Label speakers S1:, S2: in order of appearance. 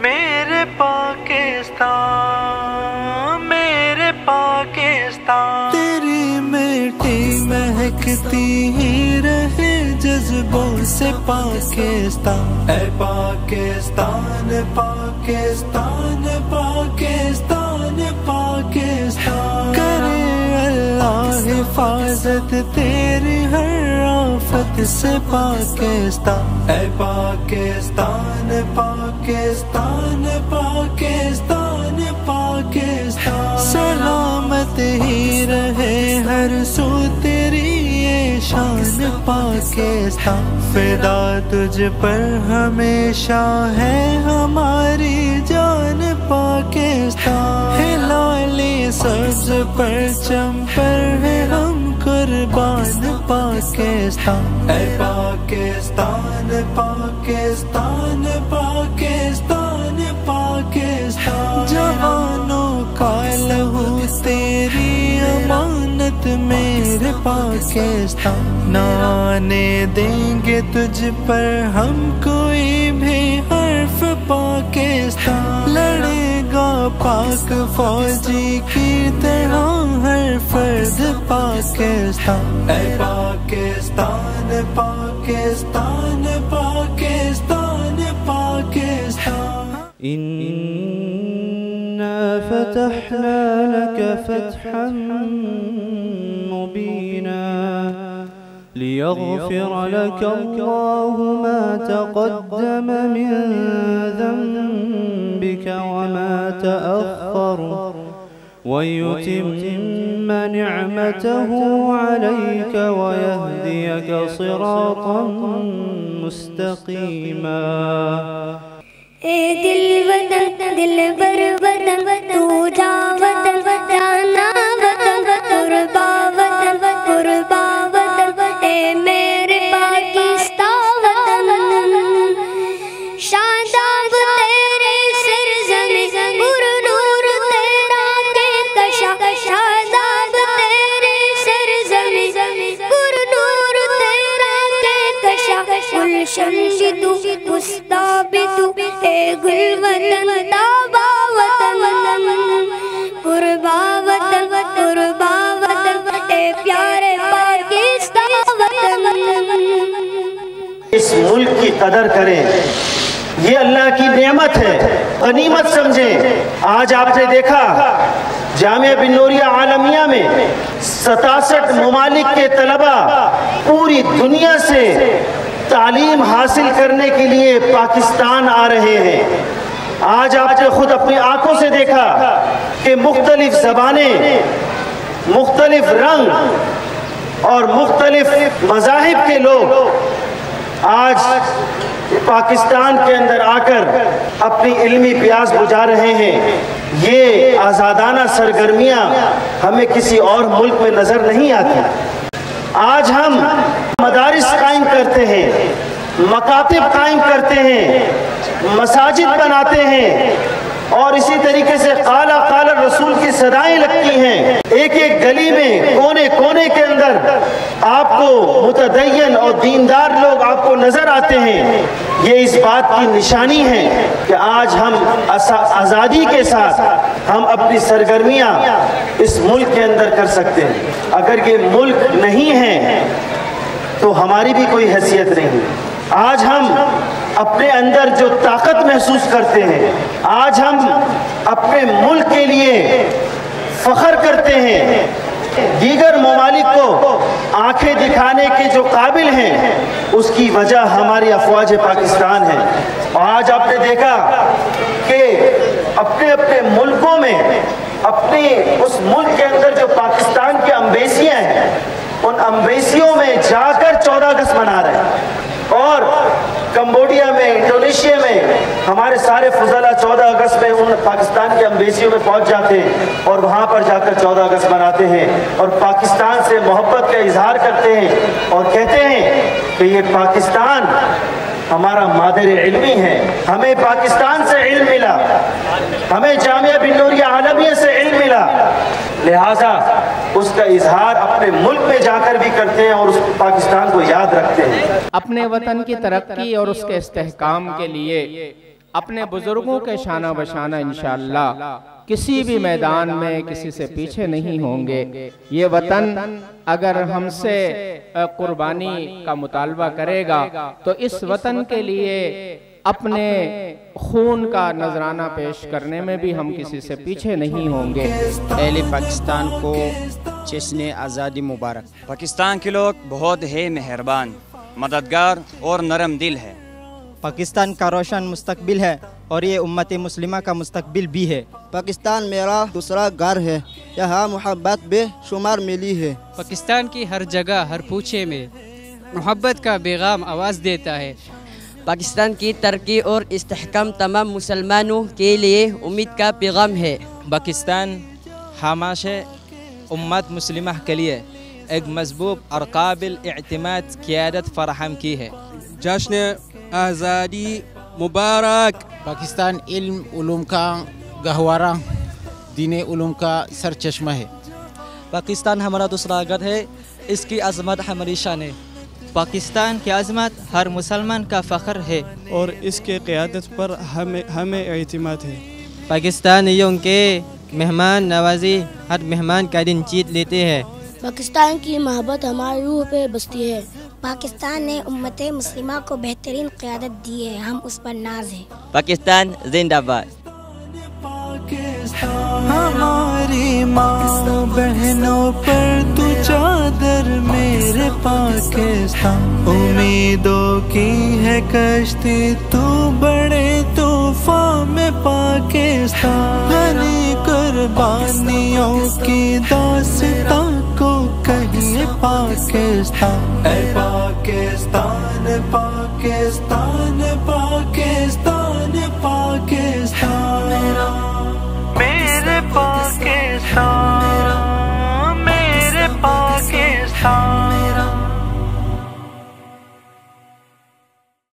S1: میرے پاکستان، میرے پاکستان، تیری مٹی مہکتی ہی رہے جذبوں سے پاکستان، اے پاکستان پاکستان پاکستان پاکستان، کرے اللہ حفاظت تیری ہر آفت سے پاکستان، اے پاکستان پاکستان پاکستان پاکستان، سلامت ہی رہے ہر سو تیری یہ شان پاکستان، فدا تجھ پر ہمیشہ ہے ہماری جان پاکستان، ہلالی سبز پرچم پر ہے ہم قربان پاکستان، اے پاکستان پاکستان پاکستان پاکستان، جوانوں کا لہو تیری امانت میرے پاکستان، نہ آنے دیں گے تجھ پر ہم کوئی بھی حرف پاکستان، لڑے گا پاک فوجی کی طرح ہر فرد پاکستان، اے پاکستان پاکستان پاکستان پاکستان،
S2: إنا فتحنا لك فتحا مبينا ليغفر لك الله ما تقدم من ذنبك وما تأخر ويتم نعمته عليك ويهديك صراطا مستقيما۔
S3: اے دل وطن دل بر وطن تو جا وطن جانا وطن قربا وطن قربا وطن، اے میرے پاکستان وطن، شاداب تیرے سر زمین گر نور تیرا کے کشا، شاداب تیرے سر زمین گر نور تیرا کے کشا، گلشن بھی تو مستاب بھی تو، اے گل وطن تابا وطن قربا وطن قربا وطن، اے پیارے پاکستان وطن۔
S4: اس ملک کی قدر کریں، یہ اللہ کی نعمت ہے، غنیمت سمجھیں۔ آج آپ نے دیکھا جامعہ بن نوریہ عالمیہ میں 67 ممالک کے طلبہ پوری دنیا سے تعلیم حاصل کرنے کے لیے پاکستان آ رہے ہیں۔ آج آپ نے خود اپنی آنکھوں سے دیکھا کہ مختلف زبانیں، مختلف رنگ اور مختلف مذاہب کے لوگ آج پاکستان کے اندر آ کر اپنی علمی پیاس بجھا رہے ہیں۔ یہ آزادانہ سرگرمیاں ہمیں کسی اور ملک میں نظر نہیں آتی۔ آج ہم مدارس قائم کرتے ہیں، مکاتب قائم کرتے ہیں، مساجد بناتے ہیں، اور اسی طریقے سے قال قال رسول کی صدائیں لگتی ہیں۔ ایک ایک گلی میں کونے کونے کے اندر آپ کو متدین اور دیندار لوگ آپ کو نظر آتے ہیں۔ یہ اس بات کی نشانی ہے کہ آج ہم آزادی کے ساتھ ہم اپنی سرگرمیاں اس ملک کے اندر کر سکتے ہیں۔ اگر یہ ملک نہیں ہے تو ہماری بھی کوئی حیثیت نہیں۔ آج ہم اپنے اندر جو طاقت محسوس کرتے ہیں، آج ہم اپنے ملک کے لیے فخر کرتے ہیں، دیگر ممالک کو آنکھیں دکھانے کے جو قابل ہیں، اس کی وجہ ہماری افواج پاکستان ہے۔ آج آپ نے دیکھا کہ اپنے اپنے ملکوں میں، اپنے اس ملک کے اندر جو پاکستان کی امبیسیاں ہیں، ان امبیسیوں میں جا کر 14 اگست منا رہے ہیں، اور کمبوڈیا میں، انڈونیشیا میں ہمارے سارے فضلہ 14 اگست میں ان پاکستان کے امبیسیوں میں پہنچ جاتے ہیں اور وہاں پر جا کر 14 اگست مناتے ہیں اور پاکستان سے محبت کا اظہار کرتے ہیں اور کہتے ہیں کہ یہ پاکستان ہمارا مادر علمی ہے، ہمیں پاکستان سے علم ملا، ہمیں جامعہ بن نوریہ عالمیہ سے علم ملا، لہٰذا اس کا اظہار اپنے ملک میں جا کر بھی کرتے ہیں اور اس پاکستان کو یاد رکھتے ہیں۔
S5: اپنے وطن کی ترقی اور اس کے استحکام کے لیے اپنے بزرگوں کے شانہ بشانہ انشاءاللہ کسی بھی میدان میں کسی سے پیچھے نہیں ہوں گے۔ یہ وطن اگر ہم سے قربانی کا مطالبہ کرے گا تو اس وطن کے لیے اپنے خون کا نذرانہ پیش کرنے میں بھی ہم کسی سے پیچھے نہیں ہوں گے۔
S6: اہل پاکستان کو جشن آزادی مبارک۔
S7: پاکستان کے لوگ بہت ہی مہربان، مددگار اور نرم دل ہے۔
S8: پاکستان کا روشن مستقبل ہے اور یہ امت مسلمہ کا مستقبل بھی ہے۔
S9: پاکستان میرا دوسرا گھر ہے، یہاں محبت بے شمار ملی ہے۔
S10: پاکستان کی ہر جگہ ہر پوچھے میں محبت کا پیغام آواز دیتا ہے۔
S11: پاکستان کی ترقی اور استحکام تمام مسلمانوں کے لیے امید کا پیغام ہے۔
S12: پاکستان ہمیشہ امت مسلمہ کے لیے ایک مضبوط اور قابل اعتماد قیادت فراہم کی ہے۔
S13: جشن آزادی مبارک۔
S14: پاکستان علم علوم کا گہوارہ، دین علوم کا سرچشمہ ہے۔
S15: پاکستان ہمارا دوسرا گھر ہے، اس کی عظمت ہماری شان ہے۔
S16: پاکستان کی عظمت ہر مسلمان کا فخر ہے
S17: اور اس کے قیادت پر ہمیں اعتماد ہے۔
S16: پاکستانیوں کے مہمان نوازی ہر مہمان کا دن جیت لیتے ہیں۔
S3: پاکستان کی محبت ہماری روح پہ بستی ہے۔ پاکستان نے امت مسلمہ کو بہترین قیادت دی ہے، ہم اس پر ناز ہیں۔
S11: پاکستان زندہ باد۔
S1: ہماری ماں بہنوں پر تو چادر میرے پاکستان، امیدوں کی ہے کشتی تو بڑے طوفان میں پاکستان، ہنی قربانیوں کی داستان کو کہیے پاکستان، اے پاکستان پاکستان پاکستان پاکستان میرے پاکستان میرے پاکستان۔